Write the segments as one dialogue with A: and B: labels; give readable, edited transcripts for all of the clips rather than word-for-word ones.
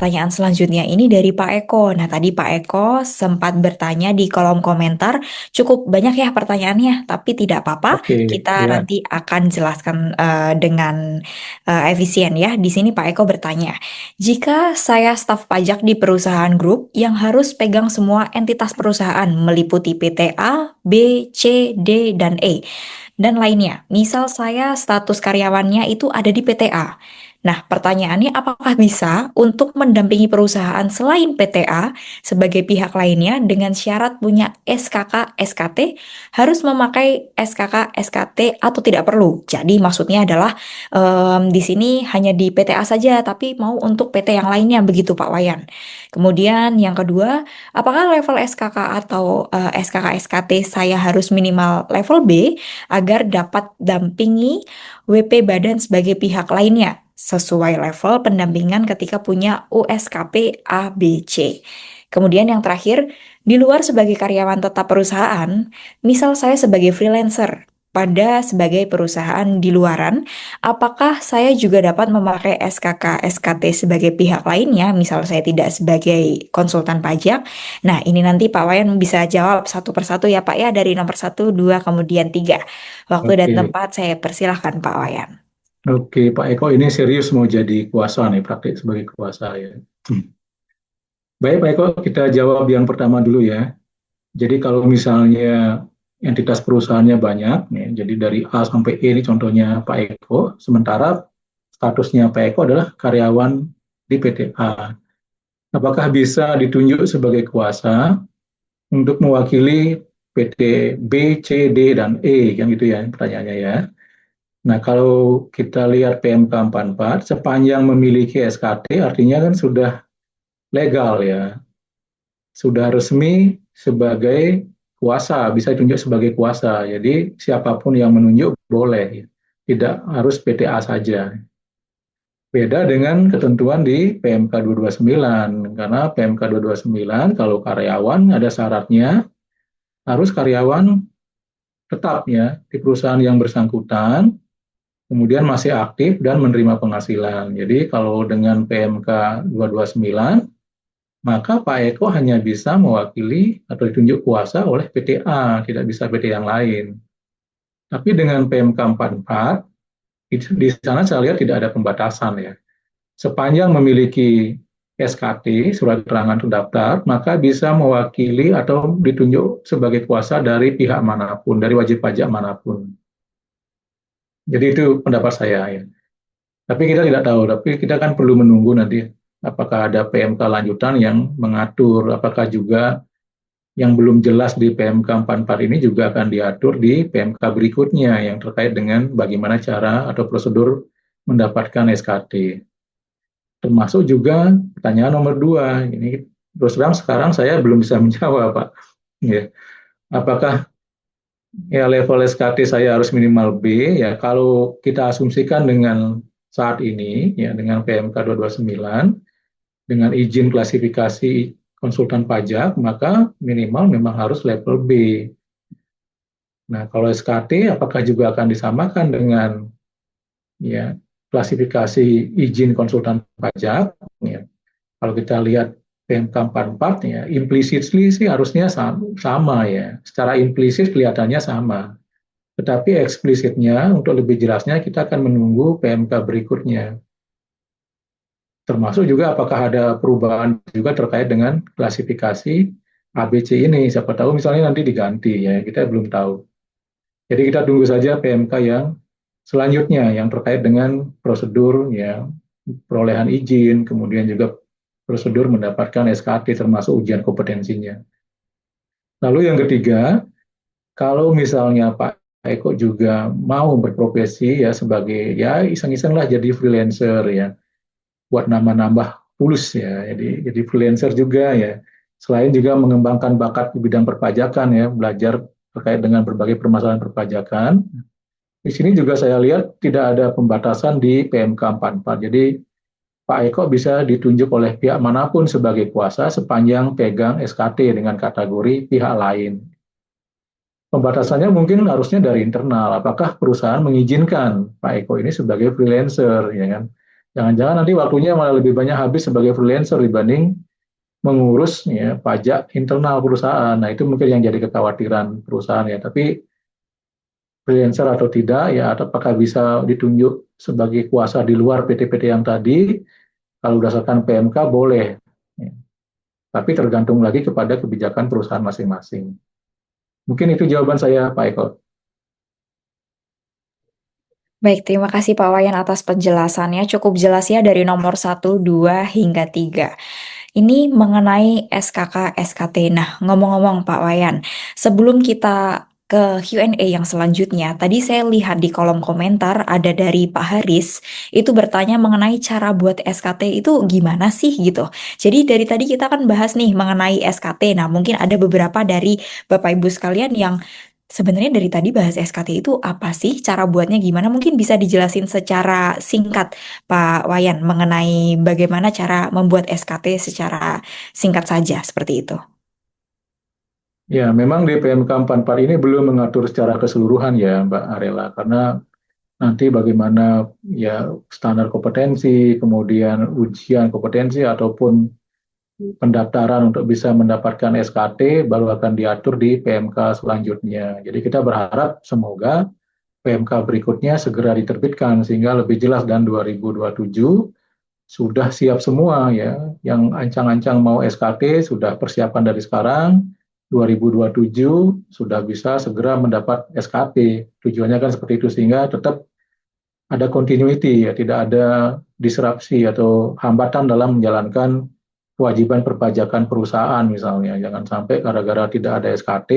A: pertanyaan selanjutnya ini dari Pak Eko. Nah, tadi Pak Eko sempat bertanya di kolom komentar, cukup banyak ya pertanyaannya, tapi tidak apa-apa,
B: Oke,
A: kita
B: ya.
A: nanti akan jelaskan dengan efisien ya. Di sini Pak Eko bertanya, jika saya staf pajak di perusahaan grup yang harus pegang semua entitas perusahaan meliputi PT A, B, C, D, dan E, dan lainnya. Misal saya status karyawannya itu ada di PT A. Nah, pertanyaannya apakah bisa untuk mendampingi perusahaan selain PT A sebagai pihak lainnya dengan syarat punya SKK, SKT, harus memakai SKK, SKT atau tidak perlu? Jadi maksudnya adalah di sini hanya di PT A saja, tapi mau untuk PT yang lainnya begitu Pak Wayan. Kemudian yang kedua, apakah level SKK atau SKK, SKT saya harus minimal level B agar dapat dampingi WP Badan sebagai pihak lainnya sesuai level pendampingan ketika punya USKP A, B, C. Kemudian yang terakhir, di luar sebagai karyawan tetap perusahaan, misal saya sebagai freelancer pada sebagai perusahaan di luaran, apakah saya juga dapat memakai SKK, SKT sebagai pihak lainnya, misal saya tidak sebagai konsultan pajak? Nah, ini nanti Pak Wayan bisa jawab satu persatu ya Pak ya, dari nomor satu, dua, kemudian tiga. Waktu dan
B: Oke,
A: tempat saya persilahkan Pak Wayan.
B: oke, Pak Eko ini serius mau jadi kuasa nih, praktik sebagai kuasa ya. Baik, Pak Eko, kita jawab yang pertama dulu ya. Jadi kalau misalnya entitas perusahaannya banyak, nih, jadi dari A sampai E ini contohnya Pak Eko, sementara statusnya Pak Eko adalah karyawan di PT A. Apakah bisa ditunjuk sebagai kuasa untuk mewakili PT B, C, D, dan E, yang itu ya pertanyaannya ya. Nah, kalau kita lihat PMK 44, sepanjang memiliki SKT, artinya kan sudah legal ya, sudah resmi sebagai kuasa, bisa ditunjuk sebagai kuasa. Jadi siapapun yang menunjuk boleh, tidak harus PTA saja. Beda dengan ketentuan di PMK 229, karena PMK 229 kalau karyawan ada syaratnya harus karyawan tetap ya di perusahaan yang bersangkutan, kemudian masih aktif dan menerima penghasilan. Jadi kalau dengan PMK 229, maka Pak Eko hanya bisa mewakili atau ditunjuk kuasa oleh PTA, tidak bisa PT yang lain. Tapi dengan PMK 44, di sana saya lihat tidak ada pembatasan ya. Sepanjang memiliki SKT, surat keterangan terdaftar, maka bisa mewakili atau ditunjuk sebagai kuasa dari pihak manapun, dari wajib pajak manapun. Jadi itu pendapat saya ya. Tapi kita tidak tahu, tapi kita kan perlu menunggu nanti apakah ada PMK lanjutan yang mengatur, apakah juga yang belum jelas di PMK 44 ini juga akan diatur di PMK berikutnya yang terkait dengan bagaimana cara atau prosedur mendapatkan SKT. Termasuk juga pertanyaan nomor dua, ini terus terang sekarang saya belum bisa menjawab Pak. Ya. Apakah ya level SKT saya harus minimal B? Ya kalau kita asumsikan dengan saat ini ya dengan PMK 229 dengan izin klasifikasi konsultan pajak maka minimal memang harus level B. Nah, kalau SKT apakah juga akan disamakan dengan ya klasifikasi izin konsultan pajak? Ya, kalau kita lihat PMK 44 ya, implicitly sih harusnya sama ya. Secara implisit kelihatannya sama. Tetapi eksplisitnya untuk lebih jelasnya kita akan menunggu PMK berikutnya. Termasuk juga apakah ada perubahan juga terkait dengan klasifikasi ABC ini. Siapa tahu misalnya nanti diganti ya, kita belum tahu. Jadi kita tunggu saja PMK yang selanjutnya yang terkait dengan prosedur ya perolehan izin, kemudian juga prosedur mendapatkan SKT termasuk ujian kompetensinya. Lalu yang ketiga, kalau misalnya Pak Eko juga mau berprofesi ya sebagai ya iseng-iseng lah jadi freelancer ya, buat nambah-nambah fulus ya, jadi freelancer juga ya. Selain juga mengembangkan bakat di bidang perpajakan ya, belajar terkait dengan berbagai permasalahan perpajakan. Di sini juga saya lihat tidak ada pembatasan di PMK 44. Jadi Pak Eko bisa ditunjuk oleh pihak manapun sebagai kuasa sepanjang pegang SKT dengan kategori pihak lain. Pembatasannya mungkin harusnya dari internal. Apakah perusahaan mengizinkan Pak Eko ini sebagai freelancer, ya kan? Jangan-jangan nanti waktunya malah lebih banyak habis sebagai freelancer dibanding mengurus ya pajak internal perusahaan. Nah, itu mungkin yang jadi kekhawatiran perusahaan ya. Tapi freelancer atau tidak ya, atau apakah bisa ditunjuk sebagai kuasa di luar PT-PT yang tadi, kalau berdasarkan PMK boleh. Ya. Tapi tergantung lagi kepada kebijakan perusahaan masing-masing. Mungkin itu jawaban saya, Pak Eko.
A: Baik, terima kasih Pak Wayan atas penjelasannya. Cukup jelas ya dari nomor 1, 2, hingga 3. Ini mengenai SKK, SKT. Nah, ngomong-ngomong Pak Wayan, sebelum kita ke Q&A yang selanjutnya, tadi saya lihat di kolom komentar ada dari Pak Haris, itu bertanya mengenai cara buat SKT itu gimana sih gitu. Jadi dari tadi kita kan bahas nih mengenai SKT. Nah, mungkin ada beberapa dari Bapak Ibu sekalian yang sebenarnya dari tadi bahas SKT itu apa sih, cara buatnya gimana? Mungkin bisa dijelasin secara singkat Pak Wayan mengenai bagaimana cara membuat SKT secara singkat saja seperti itu.
B: Ya, memang di PMK 44 ini belum mengatur secara keseluruhan ya, Mbak Arela, karena nanti bagaimana ya standar kompetensi, kemudian ujian kompetensi ataupun pendaftaran untuk bisa mendapatkan SKT baru akan diatur di PMK selanjutnya. Jadi kita berharap semoga PMK berikutnya segera diterbitkan sehingga lebih jelas dan 2027 sudah siap semua ya. Yang ancang-ancang mau SKT sudah persiapan dari sekarang, 2027 sudah bisa segera mendapat SKT. Tujuannya kan seperti itu sehingga tetap ada continuity ya, tidak ada disrupsi atau hambatan dalam menjalankan kewajiban perpajakan perusahaan misalnya. Jangan sampai gara-gara tidak ada SKT,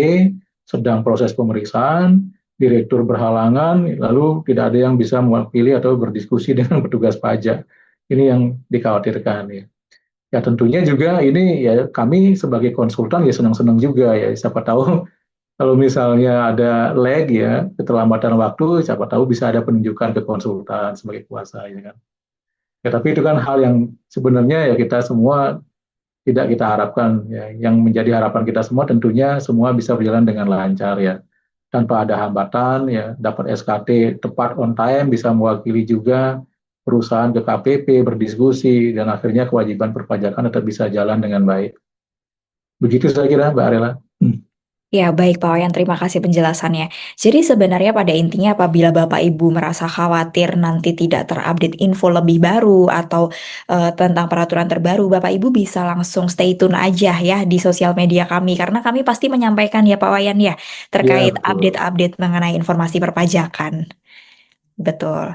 B: sedang proses pemeriksaan, direktur berhalangan, lalu tidak ada yang bisa mewakili atau berdiskusi dengan petugas pajak. Ini yang dikhawatirkan ya. Ya tentunya juga ini ya kami sebagai konsultan ya senang-senang juga ya. Siapa tahu kalau misalnya ada lag ya, keterlambatan waktu, siapa tahu bisa ada penunjukan ke konsultan sebagai kuasa ya kan. Ya tapi itu kan hal yang sebenarnya ya kita semua tidak kita harapkan ya. Yang menjadi harapan kita semua tentunya semua bisa berjalan dengan lancar ya. Tanpa ada hambatan ya, dapat SKT tepat on time, bisa mewakili juga perusahaan ke KPP, berdiskusi dan akhirnya kewajiban perpajakan tetap bisa jalan dengan baik. Begitu saya kira Mbak Arela.
A: Ya, baik Pak Wayan, terima kasih penjelasannya. Jadi sebenarnya pada intinya apabila Bapak Ibu merasa khawatir nanti tidak terupdate info lebih baru atau tentang peraturan terbaru, Bapak Ibu bisa langsung stay tune aja ya di sosial media kami karena kami pasti menyampaikan ya Pak Wayan ya
B: Ya
A: terkait
B: betul.
A: update-update mengenai informasi perpajakan. Betul.